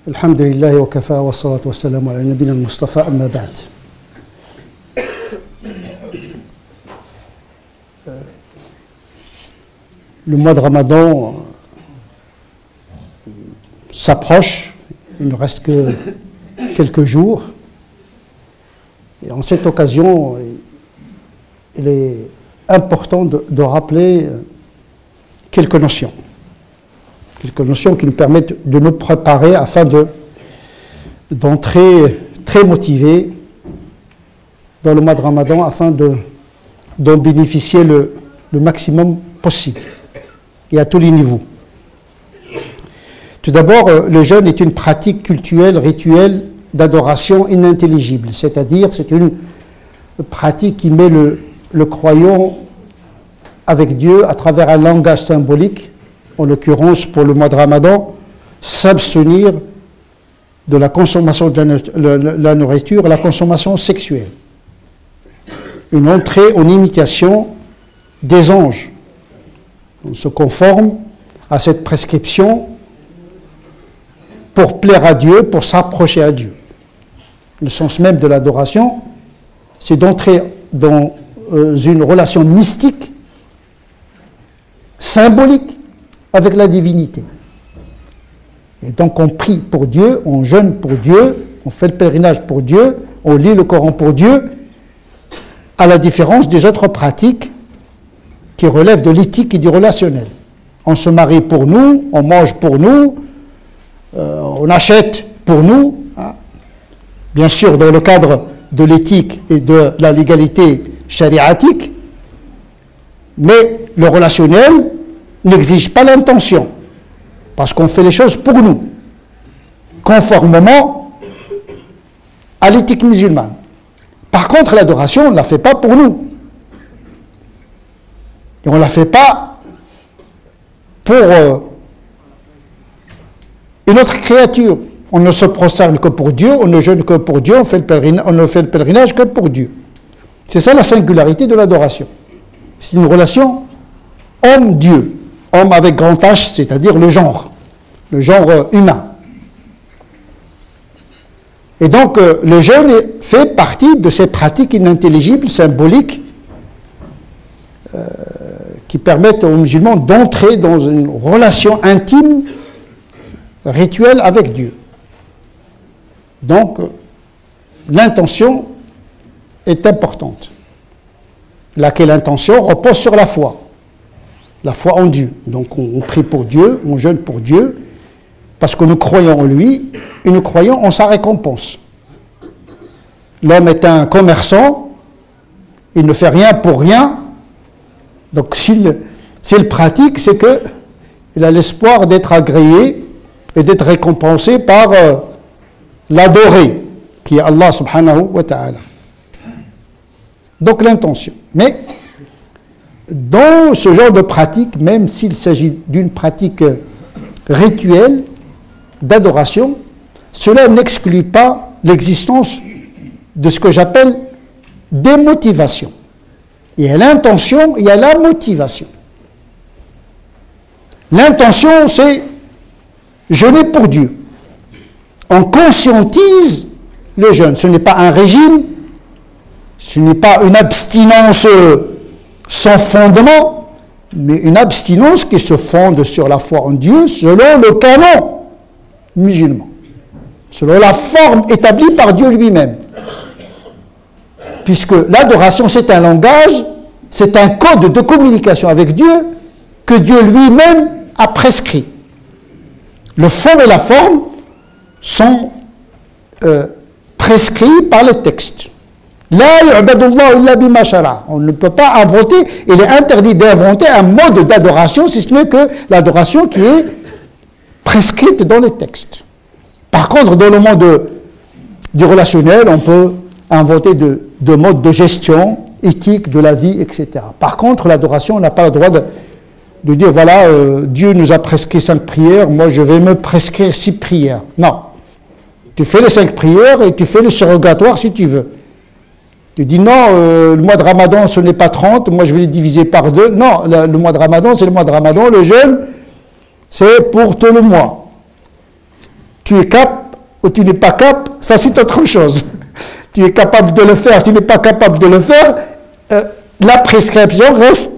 Alhamdulillah wa kafa wa salatu wa salam ala nabina al-Mustafa amma ba'd. Le mois de Ramadan s'approche, il ne reste que quelques jours. Et en cette occasion, il est important de rappeler quelques notions qui nous permettent de nous préparer afin d'entrer très motivés dans le mois de Ramadan afin d'en bénéficier le maximum possible et à tous les niveaux. Tout d'abord, le jeûne est une pratique cultuelle, rituelle d'adoration inintelligible, c'est-à-dire c'est une pratique qui met le croyant avec Dieu à travers un langage symbolique, en l'occurrence pour le mois de Ramadan, s'abstenir de la consommation de la nourriture, la consommation sexuelle. Une entrée en imitation des anges. On se conforme à cette prescription pour plaire à Dieu, pour s'approcher à Dieu. Le sens même de l'adoration, c'est d'entrer dans une relation mystique, symbolique, avec la divinité. Et donc on prie pour Dieu, on jeûne pour Dieu, on fait le pèlerinage pour Dieu, on lit le Coran pour Dieu, à la différence des autres pratiques qui relèvent de l'éthique et du relationnel. On se marie pour nous, on mange pour nous, on achète pour nous, hein. Bien sûr dans le cadre de l'éthique et de la légalité chariatique, mais le relationnel n'exige pas l'intention, parce qu'on fait les choses pour nous, conformément à l'éthique musulmane. Par contre, l'adoration, on ne la fait pas pour nous. Et on ne la fait pas pour une autre créature. On ne se prosterne que pour Dieu, on ne jeûne que pour Dieu, on ne fait le pèlerinage que pour Dieu. C'est ça la singularité de l'adoration. C'est une relation homme-Dieu. Homme avec grand H, c'est-à-dire le genre humain. Et donc, le jeûne fait partie de ces pratiques inintelligibles, symboliques, qui permettent aux musulmans d'entrer dans une relation intime, rituelle avec Dieu. Donc, l'intention est importante. Laquelle intention repose sur la foi. La foi en Dieu. Donc on prie pour Dieu, on jeûne pour Dieu, parce que nous croyons en lui et nous croyons en sa récompense. L'homme est un commerçant, il ne fait rien pour rien, donc s'il pratique, c'est qu'il a l'espoir d'être agréé et d'être récompensé par l'adoré, qui est Allah subhanahu wa ta'ala. Donc l'intention. Mais dans ce genre de pratique, même s'il s'agit d'une pratique rituelle d'adoration, cela n'exclut pas l'existence de ce que j'appelle des motivations. Il y a l'intention, il y a la motivation. L'intention, c'est jeûner pour Dieu. On conscientise le jeûne. Ce n'est pas un régime, ce n'est pas une abstinence sans fondement, mais une abstinence qui se fonde sur la foi en Dieu selon le canon musulman, selon la forme établie par Dieu lui-même. Puisque l'adoration, c'est un langage, c'est un code de communication avec Dieu que Dieu lui-même a prescrit. Le fond et la forme sont prescrits par les textes. On ne peut pas inventer, il est interdit d'inventer un mode d'adoration, si ce n'est que l'adoration qui est prescrite dans les textes. Par contre, dans le monde du relationnel, on peut inventer de modes de gestion éthique de la vie, etc. Par contre, l'adoration, on n'a pas le droit de dire, voilà, Dieu nous a prescrit 5 prières, moi je vais me prescrire 6 prières. Non. Tu fais les 5 prières et tu fais le surrogatoire si tu veux. Tu dis non, le mois de Ramadan ce n'est pas 30, moi je vais les diviser par 2. Non, le mois de Ramadan c'est le mois de Ramadan, le jeûne c'est pour tout le mois. tu es cap ou tu n'es pas cap, ça c'est autre chose. Tu es capable de le faire, tu n'es pas capable de le faire, la prescription reste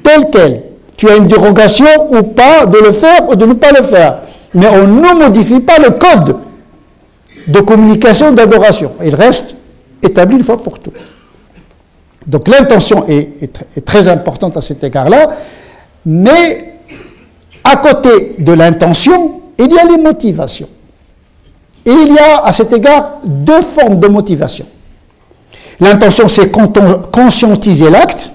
telle qu'elle. Tu as une dérogation ou pas de le faire ou de ne pas le faire. Mais on ne modifie pas le code de communication d'adoration. Il reste établi une fois pour toutes. Donc l'intention est très importante à cet égard-là, mais à côté de l'intention, il y a les motivations. Et il y a à cet égard deux formes de motivation. L'intention, c'est conscientiser l'acte.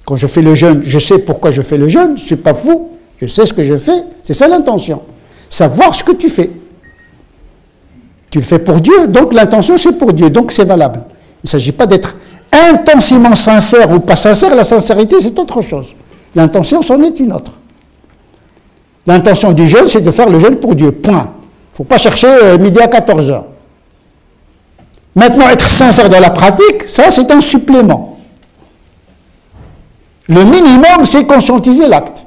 Quand je fais le jeûne, je sais pourquoi je fais le jeûne, je ne suis pas fou, je sais ce que je fais, c'est ça l'intention. Savoir ce que tu fais. Tu le fais pour Dieu, donc l'intention c'est pour Dieu, donc c'est valable. Il ne s'agit pas d'être intensément sincère ou pas sincère, la sincérité c'est autre chose. L'intention c'en est une autre. L'intention du jeûne, c'est de faire le jeûne pour Dieu, point. Il ne faut pas chercher midi à 14 h. Maintenant, être sincère dans la pratique, ça c'est un supplément. Le minimum, c'est conscientiser l'acte.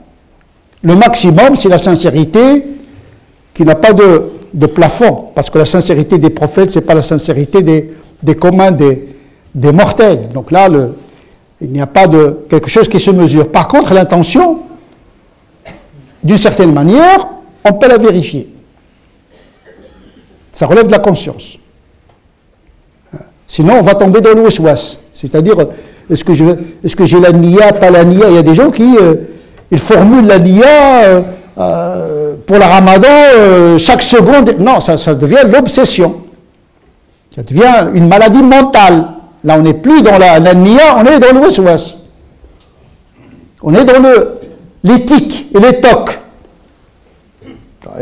Le maximum, c'est la sincérité qui n'a pas de plafond, parce que la sincérité des prophètes, ce n'est pas la sincérité des communs, des mortels. Donc là, il n'y a pas de quelque chose qui se mesure. Par contre, l'intention, d'une certaine manière, on peut la vérifier. Ça relève de la conscience. Sinon, on va tomber dans le waswas. C'est-à-dire, est-ce que j'ai la niya, pas la niya? Il y a des gens qui ils formulent la niya pour la ramadan chaque seconde. Non, ça devient l'obsession. Ça devient une maladie mentale. Là, on n'est plus dans la niya, on est dans le waswas. On est dans l'éthique et les tocs.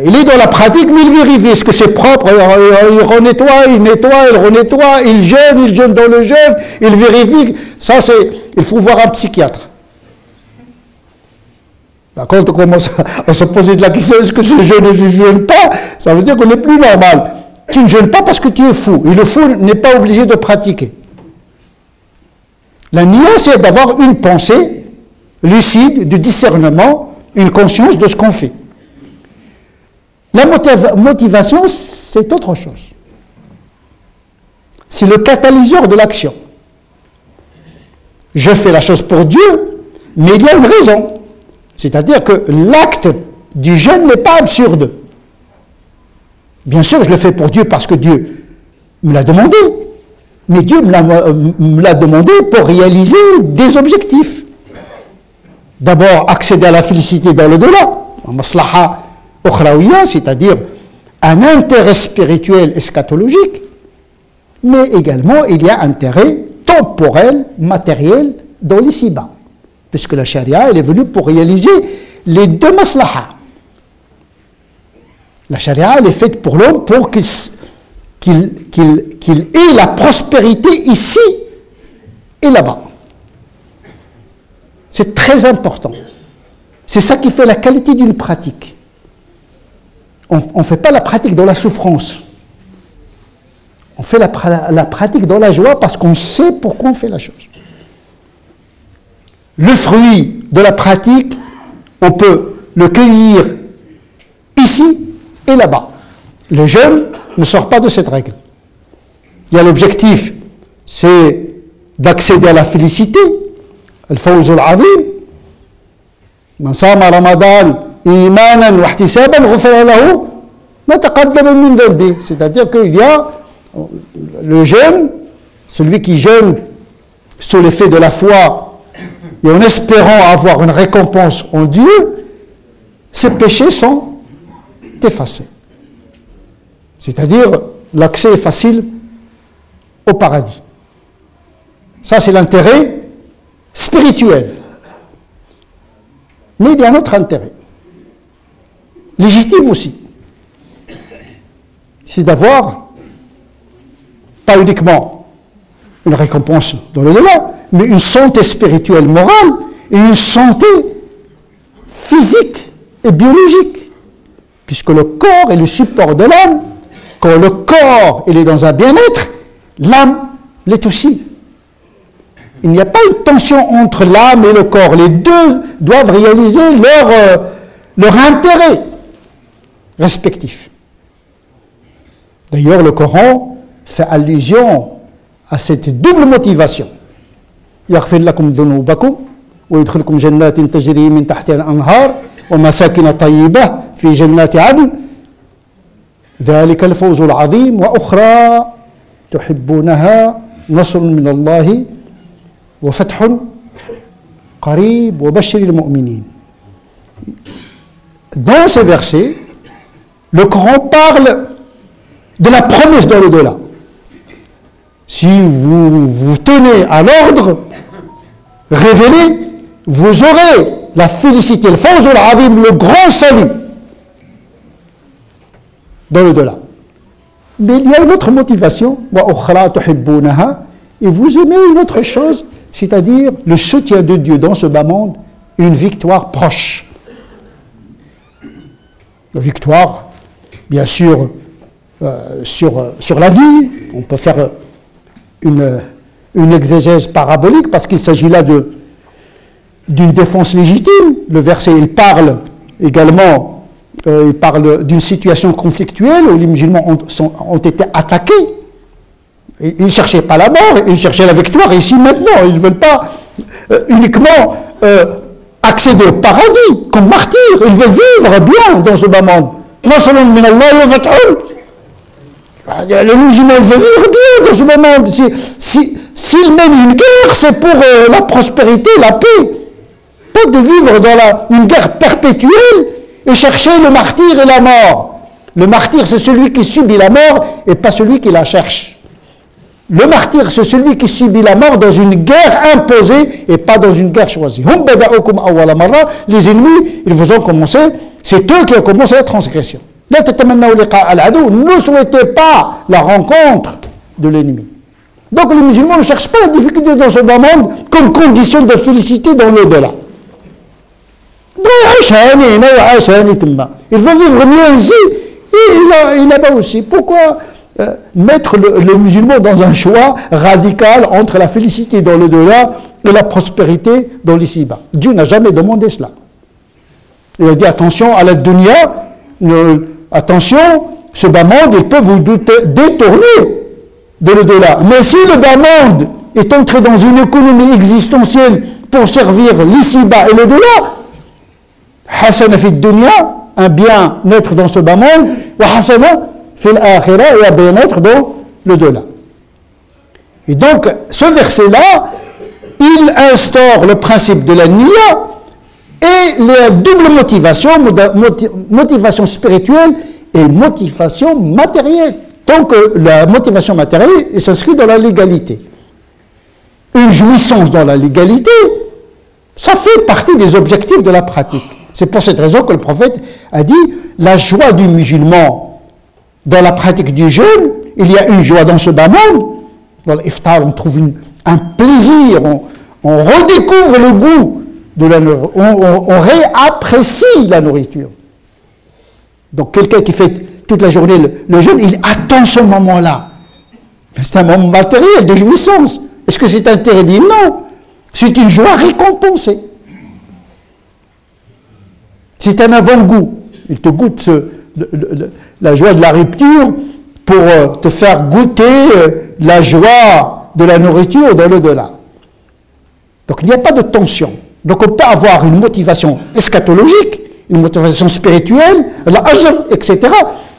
Il est dans la pratique, mais il vérifie. Est-ce que c'est propre? Il renettoie, il nettoie, il renettoie, il jeûne dans le jeûne, il vérifie. Ça, il faut voir un psychiatre. Quand on commence à se poser de la question, est-ce que je jeûne ou je ne jeûne pas? Ça veut dire qu'on n'est plus normal. Tu ne jeûnes pas parce que tu es fou. Et le fou n'est pas obligé de pratiquer. La nuance, c'est d'avoir une pensée lucide, du discernement, une conscience de ce qu'on fait. La motivation, c'est autre chose. C'est le catalyseur de l'action. Je fais la chose pour Dieu, mais il y a une raison. C'est-à-dire que l'acte du jeûne n'est pas absurde. Bien sûr, je le fais pour Dieu parce que Dieu me l'a demandé. Mais Dieu me l'a demandé pour réaliser des objectifs. D'abord, accéder à la félicité dans l'au-delà, maslaha ukhrawiya, c'est-à-dire un intérêt spirituel eschatologique, mais également il y a un intérêt temporel, matériel, dans l'ici-bas. Puisque la charia, elle est venue pour réaliser les deux maslahas. La charia, elle est faite pour l'homme pour qu'il ait la prospérité ici et là-bas. C'est très important. C'est ça qui fait la qualité d'une pratique. On ne fait pas la pratique dans la souffrance. On fait la pratique dans la joie parce qu'on sait pourquoi on fait la chose. Le fruit de la pratique, on peut le cueillir ici et là-bas. Le jeûne ne sort pas de cette règle. Il y a l'objectif, c'est d'accéder à la félicité, al-fawz al-azim. Man sama Ramadan imanan wa ihtisaban ghufira lahu ma taqaddama min dhanbi. C'est-à-dire qu'il y a le jeûne, celui qui jeûne sous l'effet de la foi et en espérant avoir une récompense en Dieu, ses péchés sont effacés. C'est-à-dire, l'accès est facile au paradis. Ça, c'est l'intérêt spirituel. Mais il y a un autre intérêt, légitime aussi. C'est d'avoir, pas uniquement une récompense dans le delà, mais une santé spirituelle, morale, et une santé physique et biologique. Puisque le corps est le support de l'âme. Quand le corps il est dans un bien-être, l'âme l'est aussi. Il n'y a pas une tension entre l'âme et le corps. Les deux doivent réaliser leur intérêt. respectifs. D'ailleurs, le Coran fait allusion à cette double motivation. يغفر لكم ذنوبكم ويدخلكم جنات تجري من تحتها الأنهار ومساكن طيبة في جنات عدن ذلك الفوز العظيم وأخرى تحبونها نصر من الله وفتح قريب وبشر المؤمنين. Dans ces versets, le Coran parle de la promesse dans l'au-delà. Si vous vous tenez à l'ordre révélé, vous aurez la félicité, le fawzul azim, le grand salut dans l'au-delà. Mais il y a une autre motivation, et vous aimez une autre chose, c'est-à-dire le soutien de Dieu dans ce bas monde, une victoire proche. La victoire, bien sûr, sur la vie, on peut faire une exégèse parabolique parce qu'il s'agit là d'une défense légitime. Le verset, il parle également d'une situation conflictuelle où les musulmans ont été attaqués. Ils ne cherchaient pas la mort, ils cherchaient la victoire ici maintenant. Ils ne veulent pas uniquement accéder au paradis comme martyrs. Ils veulent vivre bien dans ce bas monde. Le musulman veut vivre bien dans ce moment. S'il mène une guerre, c'est pour la prospérité, la paix. Pas de vivre dans une guerre perpétuelle et chercher le martyr et la mort. Le martyr, c'est celui qui subit la mort et pas celui qui la cherche. Le martyr, c'est celui qui subit la mort dans une guerre imposée et pas dans une guerre choisie. Les ennemis, ils vous ont commencé, c'est eux qui ont commencé la transgression. Ne souhaitez pas la rencontre de l'ennemi. Donc les musulmans ne cherchent pas la difficulté dans ce bas monde comme condition de félicité dans l'au-delà. Il veut vivre mieux ici et là-bas aussi. Pourquoi mettre le musulman dans un choix radical entre la félicité dans l'au-delà et la prospérité dans l'ici-bas? Dieu n'a jamais demandé cela. Il a dit attention à la dunya. Attention, ce bas monde, il peut vous détourner de l'au-delà. Mais si le bas monde est entré dans une économie existentielle pour servir l'ici-bas et l'au-delà, hasana fi dunya, un bien-être dans ce bas monde, wa hasana fi l'akhira, et un bien-être dans l'au-delà. Et donc, ce verset-là, il instaure le principe de la niya, et les doubles motivations, motivation spirituelle et motivation matérielle. Donc la motivation matérielle s'inscrit dans la légalité. Une jouissance dans la légalité, ça fait partie des objectifs de la pratique. C'est pour cette raison que le prophète a dit la joie du musulman dans la pratique du jeûne, il y a une joie dans ce bas monde. Dans l'iftar, on trouve un plaisir, on redécouvre le goût. On réapprécie la nourriture. Donc quelqu'un qui fait toute la journée le jeûne, il attend ce moment-là. C'est un moment matériel de jouissance. Est-ce que c'est interdit? Non. C'est une joie récompensée. C'est un avant-goût. Il te goûte la joie de la rupture pour te faire goûter la joie de la nourriture dans l'au-delà. Donc il n'y a pas de tension. Donc on peut avoir une motivation eschatologique, une motivation spirituelle, la ajr, etc.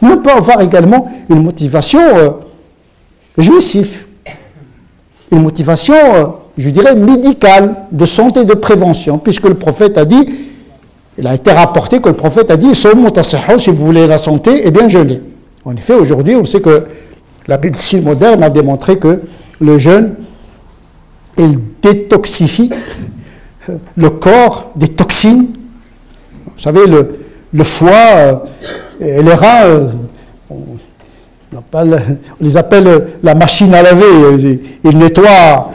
Mais on peut avoir également une motivation jouissive, une motivation, je dirais, médicale, de santé, de prévention, puisque le prophète a dit, il a été rapporté que le prophète a dit, si vous voulez la santé, eh bien jeûnez. En effet, aujourd'hui, on sait que la médecine moderne a démontré que le jeûne, il détoxifie le corps des toxines. Vous savez, le foie et les reins, on les appelle la machine à laver. Il nettoie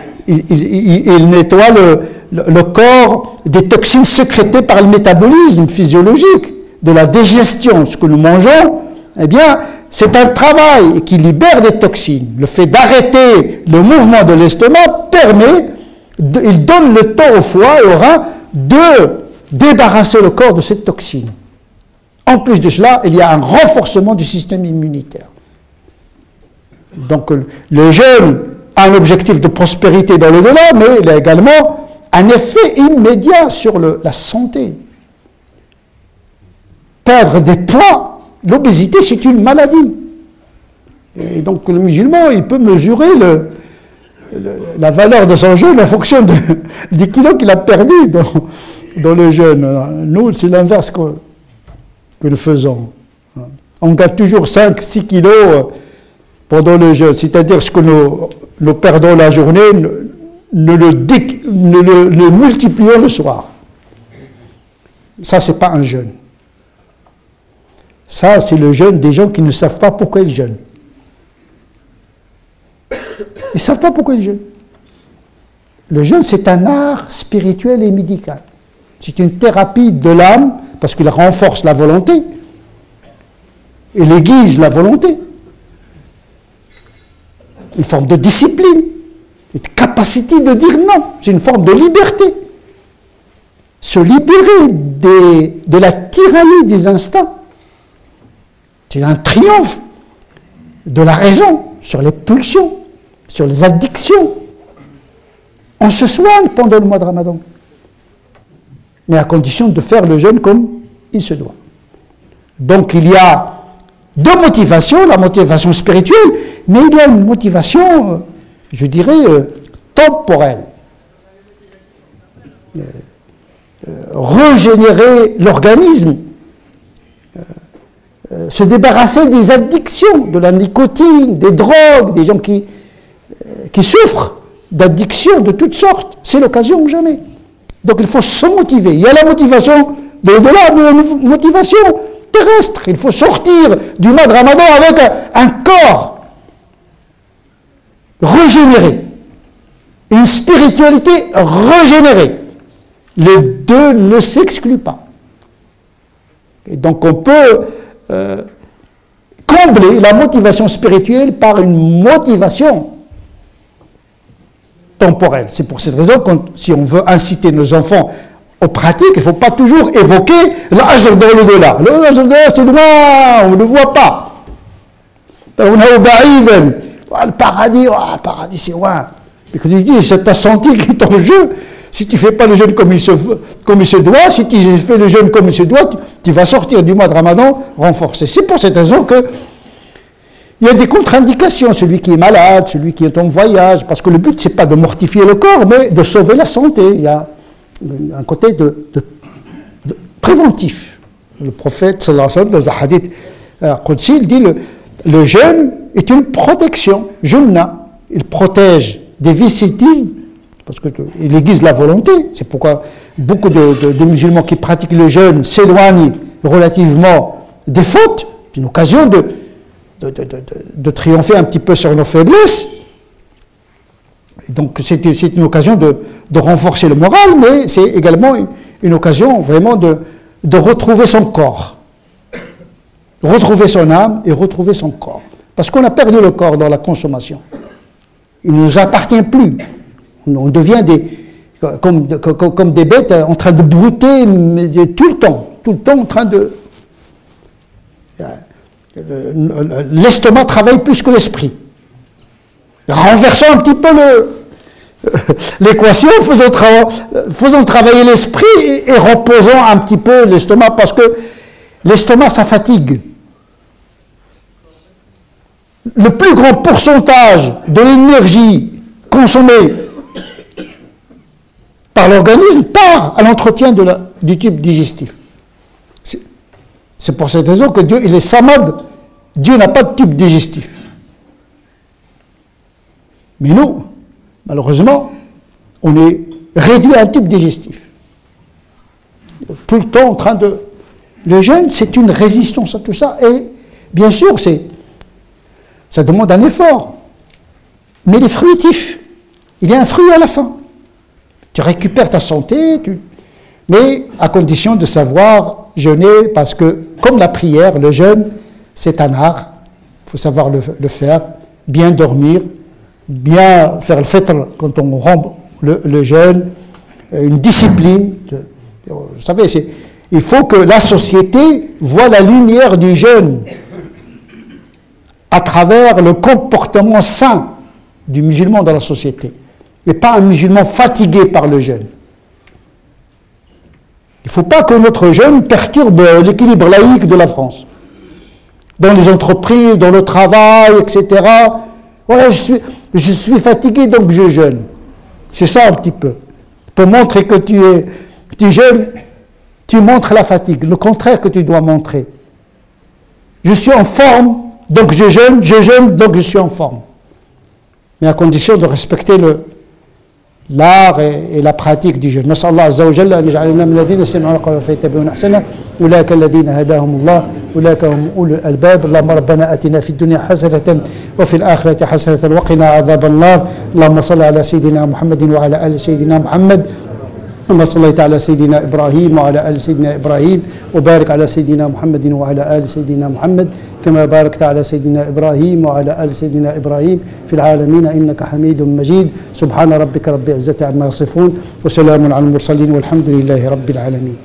le corps des toxines sécrétées par le métabolisme physiologique, de la digestion. Ce que nous mangeons, eh bien, c'est un travail qui libère des toxines. Le fait d'arrêter le mouvement de l'estomac permet, il donne le temps au foie et au rein de débarrasser le corps de cette toxine. En plus de cela, il y a un renforcement du système immunitaire. Donc le jeûne a un objectif de prospérité dans l'au-delà, mais il a également un effet immédiat sur la santé. Perdre des poids, l'obésité, c'est une maladie. Et donc le musulman, il peut mesurer la valeur de son jeûne en fonction des kilos qu'il a perdus dans le jeûne. Nous, c'est l'inverse que nous faisons. On gagne toujours 5-6 kilos pendant le jeûne, c'est-à-dire ce que nous perdons la journée, nous le multiplions le soir. Ça, ce n'est pas un jeûne. Ça, c'est le jeûne des gens qui ne savent pas pourquoi ils jeûnent. Ils ne savent pas pourquoi ils jeûnent. Le jeûne, c'est un art spirituel et médical. C'est une thérapie de l'âme, parce qu'il renforce la volonté. Il aiguise la volonté. Une forme de discipline. Une capacité de dire non. C'est une forme de liberté. Se libérer de la tyrannie des instincts. C'est un triomphe de la raison sur les pulsions, sur les addictions. On se soigne pendant le mois de Ramadan, mais à condition de faire le jeûne comme il se doit. Donc il y a deux motivations, la motivation spirituelle, mais il y a une motivation, je dirais, temporelle. Régénérer l'organisme, se débarrasser des addictions, de la nicotine, des drogues, des gens qui souffrent d'addictions de toutes sortes. C'est l'occasion ou jamais. Donc il faut se motiver. Il y a la motivation de l'au-delà, mais une motivation terrestre. Il faut sortir du mois de Ramadan avec un corps régénéré, une spiritualité régénérée. Les deux ne s'excluent pas. Et donc on peut combler la motivation spirituelle par une motivation temporelle. C'est pour cette raison que si on veut inciter nos enfants aux pratiques, il ne faut pas toujours évoquer l'ajr dans l'au-delà. L'ajr c'est loin, on ne le voit pas. Le paradis, le paradis c'est loin. Mais quand tu dis, c'est ta santé qui est en jeu. Si tu ne fais pas le jeûne comme il se doit, si tu fais le jeûne comme il se doit, tu vas sortir du mois de Ramadan renforcé. C'est pour cette raison que il y a des contre-indications, celui qui est malade, celui qui est en voyage, parce que le but, ce n'est pas de mortifier le corps, mais de sauver la santé. Il y a un côté de préventif. Le prophète, sallallahu alayhi wa sallam, dans un hadith Qudsi, il dit le jeûne est une protection. Junna, il protège des vicissitudes, parce qu'il aiguise la volonté. C'est pourquoi beaucoup de musulmans qui pratiquent le jeûne s'éloignent relativement des fautes. C'est une occasion de triompher un petit peu sur nos faiblesses. Et donc c'est une occasion de renforcer le moral, mais c'est également une occasion vraiment de retrouver son corps, retrouver son âme et retrouver son corps. Parce qu'on a perdu le corps dans la consommation. Il ne nous appartient plus. On devient comme des bêtes en train de brouter tout le temps en train de... L'estomac travaille plus que l'esprit. Renversons un petit peu l'équation, faisons travailler l'esprit et reposons un petit peu l'estomac, parce que l'estomac, ça fatigue. Le plus grand pourcentage de l'énergie consommée par l'organisme part à l'entretien du tube digestif. C'est pour cette raison que Dieu, il est samad. Dieu n'a pas de tube digestif. Mais nous, malheureusement, on est réduit à un tube digestif. Tout le temps en train de... Le jeûne, c'est une résistance à tout ça. Et bien sûr, ça demande un effort. Mais il est fruitif. Il y a un fruit à la fin. Tu récupères ta santé, mais à condition de savoir jeûner, parce que, comme la prière, le jeûne, c'est un art. Il faut savoir le faire, bien dormir, bien faire le fitr quand on rompt le jeûne, une discipline. Vous savez, Il faut que la société voie la lumière du jeûne à travers le comportement sain du musulman dans la société, et pas un musulman fatigué par le jeûne. Il ne faut pas que notre jeûne perturbe l'équilibre laïque de la France. Dans les entreprises, dans le travail, etc. Voilà, je suis fatigué, donc je jeûne. C'est ça un petit peu. Pour montrer que tu jeûnes, tu montres la fatigue. Le contraire que tu dois montrer. Je suis en forme, donc je jeûne, donc je suis en forme. Mais à condition de respecter l'art et la pratique du jeûne. نسأل الله عز وجل أن يجعلنا من الذين يستمعون القول فيتبعون أحسنه أولئك الذين هداهم الله أولئك هم أولو الألباب اللهم ربنا آتنا في الدنيا حسنة وفي الآخرة حسنة وقنا عذاب النار اللهم صل على سيدنا محمد وعلى آل سيدنا محمد كما صليت على سيدنا إبراهيم وعلى آل سيدنا إبراهيم وبارك على سيدنا محمد وعلى آل سيدنا محمد كما باركت على سيدنا إبراهيم وعلى آل سيدنا إبراهيم في العالمين إنك حميد مجيد سبحان ربك رب العزة عما يصفون وسلام على المرسلين والحمد لله رب العالمين.